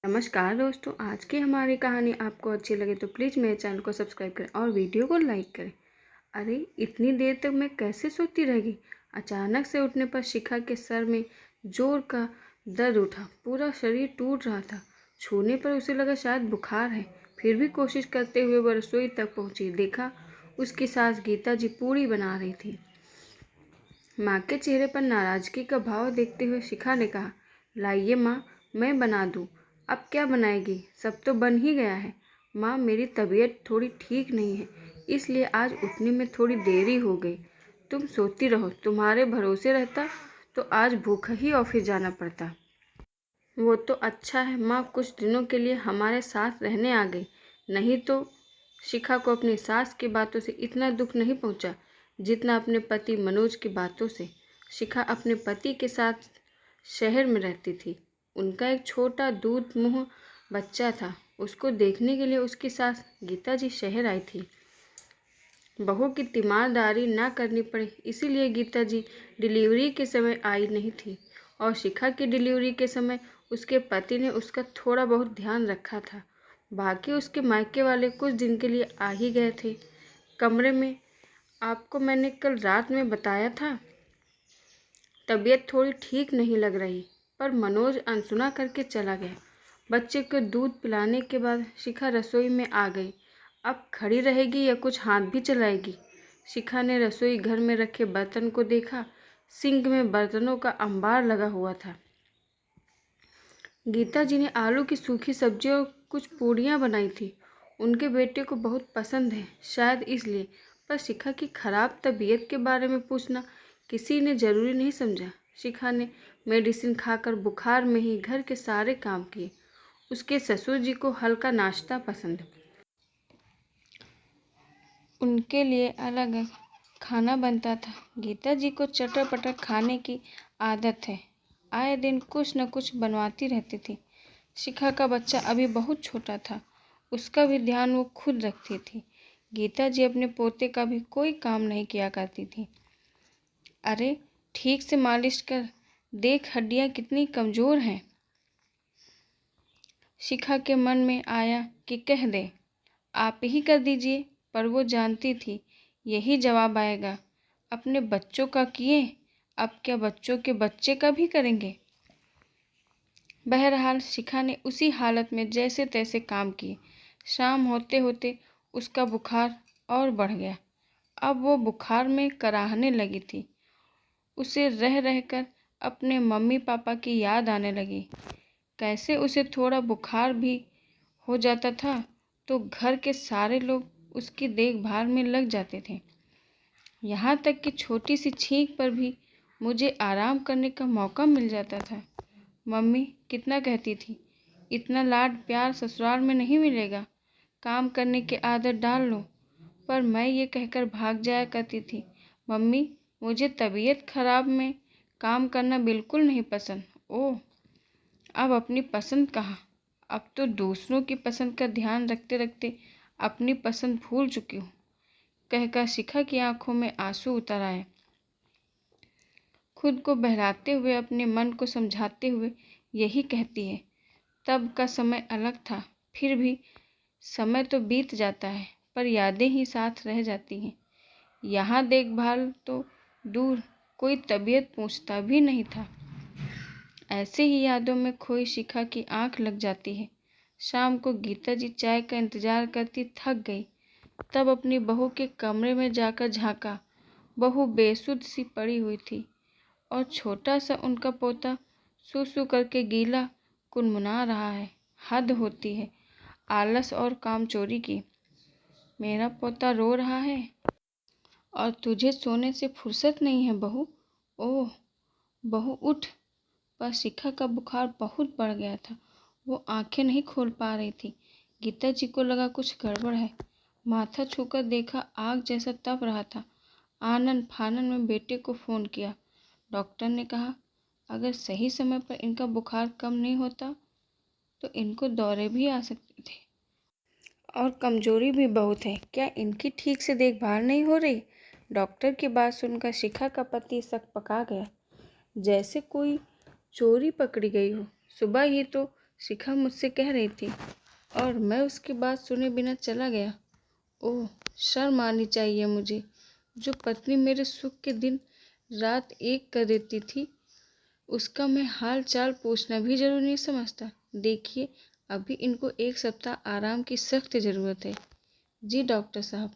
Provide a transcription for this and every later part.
नमस्कार दोस्तों, आज की हमारी कहानी आपको अच्छी लगे तो प्लीज़ मेरे चैनल को सब्सक्राइब करें और वीडियो को लाइक करें। अरे इतनी देर तक मैं कैसे सोती रह गई। अचानक से उठने पर शिखा के सर में जोर का दर्द उठा। पूरा शरीर टूट रहा था। छूने पर उसे लगा शायद बुखार है। फिर भी कोशिश करते हुए वह रसोई तक पहुंची। देखा उसकी सास गीता जी पूड़ी बना रही थी। माँ के चेहरे पर नाराजगी का भाव देखते हुए शिखा ने कहा, लाइए माँ, मैं बना दूँ। अब क्या बनाएगी, सब तो बन ही गया है। माँ, मेरी तबीयत थोड़ी ठीक नहीं है, इसलिए आज उठने में थोड़ी देरी हो गई। तुम सोती रहो, तुम्हारे भरोसे रहता तो आज भूखा ही ऑफिस जाना पड़ता। वो तो अच्छा है माँ कुछ दिनों के लिए हमारे साथ रहने आ गई, नहीं तो। शिखा को अपनी सास की बातों से इतना दुख नहीं पहुंचा जितना अपने पति मनोज की बातों से। शिखा अपने पति के साथ शहर में रहती थी। उनका एक छोटा दूध मुंह बच्चा था। उसको देखने के लिए उसकी सास गीता जी शहर आई थी। बहू की तीमारदारी ना करनी पड़े, इसीलिए गीता जी डिलीवरी के समय आई नहीं थी और शिखा की डिलीवरी के समय उसके पति ने उसका थोड़ा बहुत ध्यान रखा था। बाकी उसके मायके वाले कुछ दिन के लिए आ ही गए थे। कमरे में आपको मैंने कल रात में बताया था, तबीयत थोड़ी ठीक नहीं लग रही, पर मनोज अनसुना करके चला गया। बच्चे को दूध पिलाने के बाद शिखा रसोई में आ गई। अब खड़ी रहेगी या कुछ हाथ भी चलाएगी। शिखा ने रसोई घर में रखे बर्तन को देखा। सिंक में बर्तनों का अंबार लगा हुआ था। गीता जी ने आलू की सूखी सब्जी और कुछ पूड़ियाँ बनाई थी। उनके बेटे को बहुत पसंद है, शायद इसलिए। पर शिखा की खराब तबीयत के बारे में पूछना किसी ने जरूरी नहीं समझा। शिखा ने मेडिसिन खाकर बुखार में ही घर के सारे काम किए। उसके ससुर जी को हल्का नाश्ता पसंद, उनके लिए अलग खाना बनता था। गीता जी को चटर पटर खाने की आदत है, आए दिन कुछ न कुछ बनवाती रहती थी। शिखा का बच्चा अभी बहुत छोटा था, उसका भी ध्यान वो खुद रखती थी। गीता जी अपने पोते का भी कोई काम नहीं किया करती थी। अरे ठीक से मालिश कर, देख हड्डियाँ कितनी कमज़ोर हैं। शिखा के मन में आया कि कह दे, आप ही कर दीजिए, पर वो जानती थी यही जवाब आएगा। अपने बच्चों का किए, अब क्या बच्चों के बच्चे का भी करेंगे। बहरहाल शिखा ने उसी हालत में जैसे तैसे काम किए। शाम होते होते उसका बुखार और बढ़ गया। अब वो बुखार में कराहने लगी थी। उसे रह रहकर अपने मम्मी पापा की याद आने लगी। कैसे उसे थोड़ा बुखार भी हो जाता था तो घर के सारे लोग उसकी देखभाल में लग जाते थे। यहाँ तक कि छोटी सी छींक पर भी मुझे आराम करने का मौका मिल जाता था। मम्मी कितना कहती थी, इतना लाड प्यार ससुराल में नहीं मिलेगा, काम करने की आदत डाल लो। पर मैं ये कहकर भाग जाया करती थी, मम्मी मुझे तबीयत खराब में काम करना बिल्कुल नहीं पसंद। ओह, अब अपनी पसंद कहाँ, अब तो दूसरों की पसंद का ध्यान रखते रखते अपनी पसंद भूल चुकी हूँ, कहकर शिखा की आंखों में आंसू उतर आए। खुद को बहलाते हुए, अपने मन को समझाते हुए यही कहती है, तब का समय अलग था। फिर भी समय तो बीत जाता है, पर यादें ही साथ रह जाती हैं। यहाँ देखभाल तो दूर, कोई तबीयत पूछता भी नहीं था। ऐसे ही यादों में खोई शिखा की आंख लग जाती है। शाम को गीता जी चाय का इंतजार करती थक गई, तब अपनी बहू के कमरे में जाकर झांका। बहू बेसुध सी पड़ी हुई थी और छोटा सा उनका पोता सू सू करके गीला कुनमुना रहा है। हद होती है आलस और कामचोरी की। मेरा पोता रो रहा है और तुझे सोने से फुर्सत नहीं है बहू। ओह बहू उठ। पर शिखा का बुखार बहुत बढ़ गया था। वो आंखें नहीं खोल पा रही थी। गीता जी को लगा कुछ गड़बड़ है। माथा छूकर देखा, आग जैसा तप रहा था। आनन फानन में बेटे को फ़ोन किया। डॉक्टर ने कहा अगर सही समय पर इनका बुखार कम नहीं होता तो इनको दौरे भी आ सकते थे और कमजोरी भी बहुत है। क्या इनकी ठीक से देखभाल नहीं हो रही। डॉक्टर की बात सुनकर शिखा का पति सक पका गया, जैसे कोई चोरी पकड़ी गई हो। सुबह ही तो शिखा मुझसे कह रही थी और मैं उसकी बात सुने बिना चला गया। ओह, शर्म आनी चाहिए मुझे। जो पत्नी मेरे सुख के दिन रात एक कर देती थी, उसका मैं हाल चाल पूछना भी जरूरी नहीं समझता। देखिए, अभी इनको 1 सप्ताह आराम की सख्त ज़रूरत है। जी डॉक्टर साहब।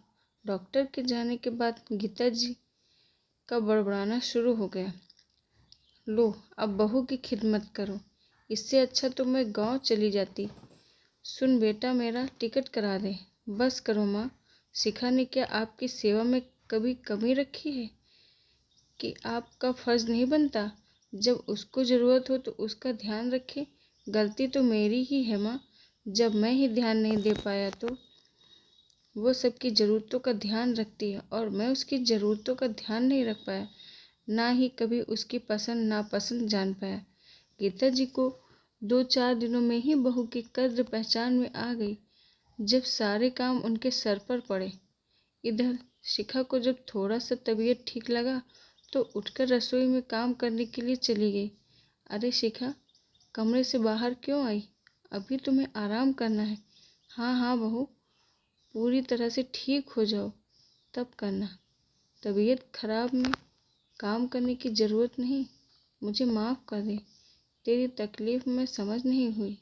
डॉक्टर के जाने के बाद गीता जी का बड़बड़ाना शुरू हो गया। लो, अब बहू की खिदमत करो। इससे अच्छा तो मैं गांव चली जाती। सुन बेटा, मेरा टिकट करा दे। बस करो माँ। शिखा ने क्या आपकी सेवा में कभी कमी रखी है कि आपका फर्ज नहीं बनता जब उसको ज़रूरत हो तो उसका ध्यान रखे। गलती तो मेरी ही है माँ, जब मैं ही ध्यान नहीं दे पाया तो। वो सबकी ज़रूरतों का ध्यान रखती है और मैं उसकी ज़रूरतों का ध्यान नहीं रख पाया, ना ही कभी उसकी पसंद नापसंद जान पाया। गीता जी को 2-4 दिनों में ही बहू की कद्र पहचान में आ गई, जब सारे काम उनके सर पर पड़े। इधर शिखा को जब थोड़ा सा तबीयत ठीक लगा तो उठकर रसोई में काम करने के लिए चली गई। अरे शिखा, कमरे से बाहर क्यों आई? अभी तुम्हें आराम करना है। हाँ हाँ बहू, पूरी तरह से ठीक हो जाओ तब करना। तबीयत खराब में काम करने की ज़रूरत नहीं। मुझे माफ़ कर दे, तेरी तकलीफ़ में समझ नहीं हुई।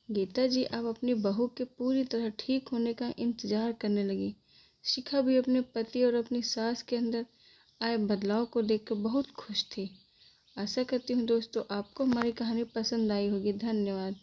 गीता जी अब अपनी बहू के पूरी तरह ठीक होने का इंतज़ार करने लगी। शिखा भी अपने पति और अपनी सास के अंदर आए बदलाव को देखकर बहुत खुश थी। आशा करती हूँ दोस्तों आपको हमारी कहानी पसंद आई होगी। धन्यवाद।